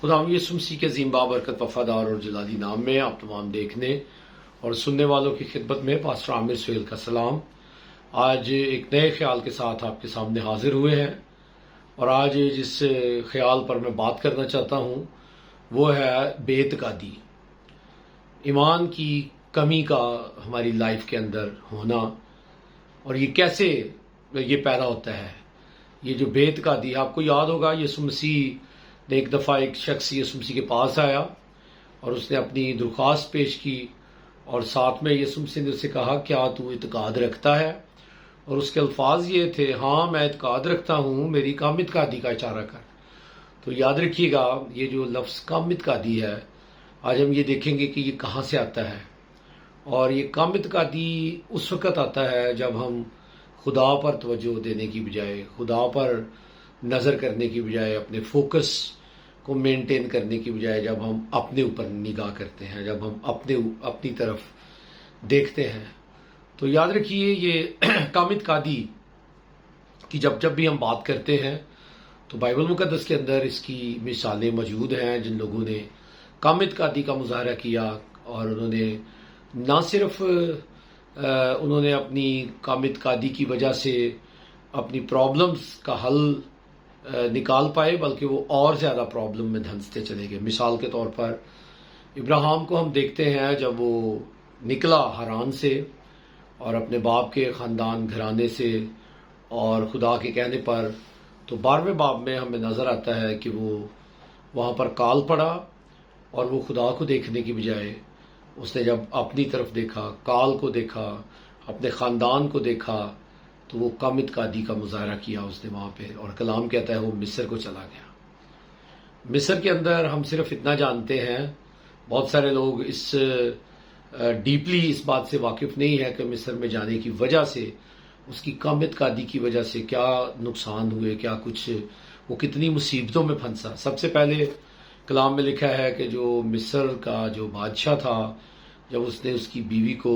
خداوند یسوع مسیح کے عظیم بابرکت وفادار اور جلالی نام میں آپ تمام دیکھنے اور سننے والوں کی خدمت میں پاسٹر عامر سہیل کا سلام۔ آج ایک نئے خیال کے ساتھ آپ کے سامنے حاضر ہوئے ہیں، اور آج جس خیال پر میں بات کرنا چاہتا ہوں وہ ہے بے اعتقادی، ایمان کی کمی کا ہماری لائف کے اندر ہونا، اور یہ کیسے یہ پیدا ہوتا ہے۔ یہ جو بے اعتقادی، آپ کو یاد ہوگا یسوع مسیح نے ایک دفعہ ایک شخص یسوع مسیح کے پاس آیا اور اس نے اپنی درخواست پیش کی، اور ساتھ میں یسوع مسیح نے اسے کہا کیا تو اعتقاد رکھتا ہے، اور اس کے الفاظ یہ تھے، ہاں میں اعتقاد رکھتا ہوں، میری کم اعتقادی کا اشارہ کر۔ تو یاد رکھیے گا یہ جو لفظ کم اعتقادی ہے، آج ہم یہ دیکھیں گے کہ یہ کہاں سے آتا ہے، اور یہ کم اعتقادی اس وقت آتا ہے جب ہم خدا پر توجہ دینے کی بجائے، خدا پر نظر کرنے کی بجائے، اپنے فوکس کو مینٹین کرنے کی بجائے جب ہم اپنے اوپر نگاہ کرتے ہیں، جب ہم اپنی طرف دیکھتے ہیں۔ تو یاد رکھیے یہ کم اعتقادی کی جب بھی ہم بات کرتے ہیں تو بائبل مقدس کے اندر اس کی مثالیں موجود ہیں، جن لوگوں نے کم اعتقادی کا مظاہرہ کیا، اور انہوں نے نہ صرف انہوں نے اپنی کم اعتقادی کی وجہ سے اپنی پرابلمز کا حل نکال پائے، بلکہ وہ اور زیادہ پرابلم میں دھنستے چلے گئے۔ مثال کے طور پر ابراہیم کو ہم دیکھتے ہیں جب وہ نکلا حران سے اور اپنے باپ کے خاندان گھرانے سے اور خدا کے کہنے پر، تو 12ویں باب میں ہمیں نظر آتا ہے کہ وہ وہاں پر کال پڑا، اور وہ خدا کو دیکھنے کی بجائے اس نے جب اپنی طرف دیکھا، کال کو دیکھا، اپنے خاندان کو دیکھا، تو وہ کم اعتقادی کا مظاہرہ کیا اس نے وہاں پہ، اور کلام کہتا ہے وہ مصر کو چلا گیا۔ مصر کے اندر ہم صرف اتنا جانتے ہیں، بہت سارے لوگ اس ڈیپلی اس بات سے واقف نہیں ہے کہ مصر میں جانے کی وجہ سے، اس کی کم اعتقادی کی وجہ سے کیا نقصان ہوئے، کیا کچھ وہ کتنی مصیبتوں میں پھنسا۔ سب سے پہلے کلام میں لکھا ہے کہ جو مصر کا جو بادشاہ تھا، جب اس نے اس کی بیوی کو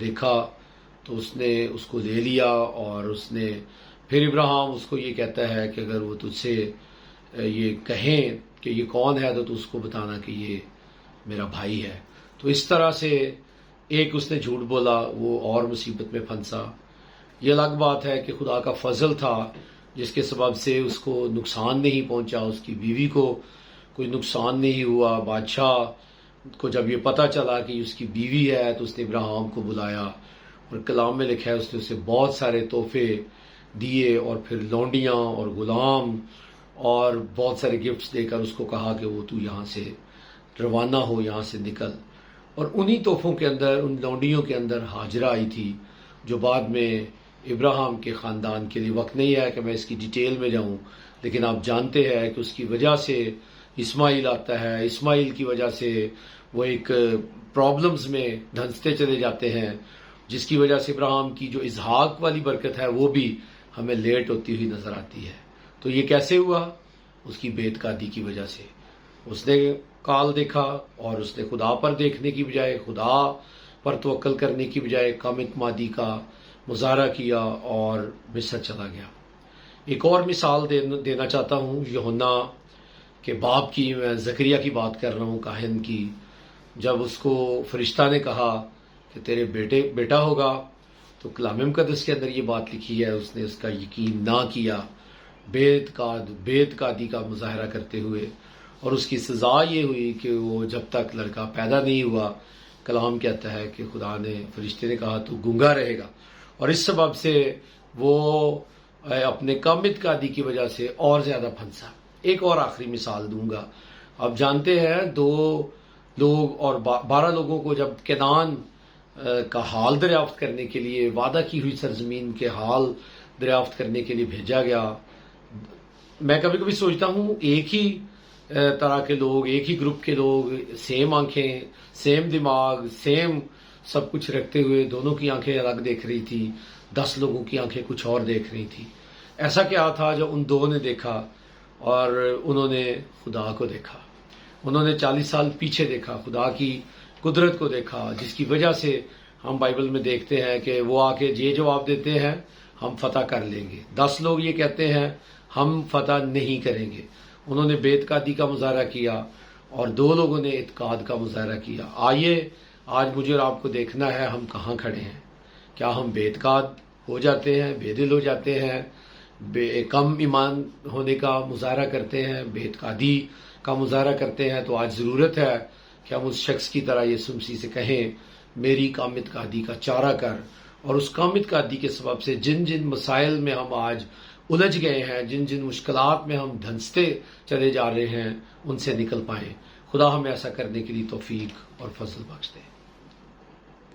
دیکھا تو اس نے اس کو لے لیا، اور اس نے پھر ابراہیم اس کو یہ کہتا ہے کہ اگر وہ تجھ سے یہ کہیں کہ یہ کون ہے تو اس کو بتانا کہ یہ میرا بھائی ہے۔ تو اس طرح سے ایک اس نے جھوٹ بولا، وہ اور مصیبت میں پھنسا۔ یہ الگ بات ہے کہ خدا کا فضل تھا جس کے سبب سے اس کو نقصان نہیں پہنچا، اس کی بیوی کو کوئی نقصان نہیں ہوا۔ بادشاہ کو جب یہ پتہ چلا کہ اس کی بیوی ہے تو اس نے ابراہیم کو بلایا، اور کلام میں لکھا ہے اس نے اسے بہت سارے تحفے دیے، اور پھر لونڈیاں اور غلام اور بہت سارے گفٹس دے کر اس کو کہا کہ وہ تو یہاں سے روانہ ہو، یہاں سے نکل۔ اور انہی تحفوں کے اندر، ان لونڈیوں کے اندر ہاجرہ آئی تھی، جو بعد میں ابراہیم کے خاندان کے لیے وقت نہیں ہے کہ میں اس کی ڈیٹیل میں جاؤں، لیکن آپ جانتے ہیں کہ اس کی وجہ سے اسماعیل آتا ہے، اسماعیل کی وجہ سے وہ ایک پرابلمز میں دھنستے چلے جاتے ہیں، جس کی وجہ سے ابراہیم کی جو اسحاق والی برکت ہے وہ بھی ہمیں لیٹ ہوتی ہوئی نظر آتی ہے۔ تو یہ کیسے ہوا؟ اس کی بے اعتقادی کی وجہ سے۔ اس نے کال دیکھا، اور اس نے خدا پر دیکھنے کی بجائے، خدا پر توکل کرنے کی بجائے کم اعتمادی کا مظاہرہ کیا اور مصر چلا گیا۔ ایک اور مثال دینا چاہتا ہوں یوحنا کے باپ کی، میں زکریا کی بات کر رہا ہوں، کاہن کی۔ جب اس کو فرشتہ نے کہا کہ تیرے بیٹا ہوگا، تو کلام مقدس کے اندر یہ بات لکھی ہے، اس نے اس کا یقین نہ کیا، بے اعتقادی کا مظاہرہ کرتے ہوئے، اور اس کی سزا یہ ہوئی کہ وہ جب تک لڑکا پیدا نہیں ہوا، کلام کہتا ہے کہ خدا نے، فرشتے نے کہا تو گنگا رہے گا، اور اس سبب سے وہ اپنے کم اعتقادی کی وجہ سے اور زیادہ پھنسا۔ ایک اور آخری مثال دوں گا۔ آپ جانتے ہیں 2 لوگ اور 12 لوگوں کو جب کنعان کا حال دریافت کرنے کے لیے، وعدہ کی ہوئی سرزمین کے حال دریافت کرنے کے لیے بھیجا گیا، میں کبھی کبھی سوچتا ہوں ایک ہی طرح کے لوگ، ایک ہی گروپ کے لوگ، سیم آنکھیں، سیم دماغ، سیم سب کچھ رکھتے ہوئے، دونوں کی آنکھیں الگ دیکھ رہی تھی، 10 لوگوں کی آنکھیں کچھ اور دیکھ رہی تھی۔ ایسا کیا تھا جو ان 2 نے دیکھا، اور انہوں نے خدا کو دیکھا، انہوں نے 40 سال پیچھے دیکھا، خدا کی قدرت کو دیکھا، جس کی وجہ سے ہم بائبل میں دیکھتے ہیں کہ وہ آ کے یہ جواب دیتے ہیں ہم فتح کر لیں گے۔ 10 لوگ یہ کہتے ہیں ہم فتح نہیں کریں گے، انہوں نے بے اعتقادی کا مظاہرہ کیا اور 2 لوگوں نے اعتقاد کا مظاہرہ کیا۔ آئیے آج مجھے اور آپ کو دیکھنا ہے ہم کہاں کھڑے ہیں۔ کیا ہم بے اعتقاد ہو جاتے ہیں، بے دل ہو جاتے ہیں، کم ایمان ہونے کا مظاہرہ کرتے ہیں، بے اعتقادی کا مظاہرہ کرتے ہیں؟ تو آج ضرورت ہے کہ ہم اس شخص کی طرح یسوع مسیح سے کہیں میری کم اعتقادی کا چارہ کر، اور اس کم اعتقادی کے سبب سے جن جن مسائل میں ہم آج الجھ گئے ہیں، جن جن مشکلات میں ہم دھنستے چلے جا رہے ہیں، ان سے نکل پائیں۔ خدا ہمیں ایسا کرنے کے لیے توفیق اور فضل بخش دے۔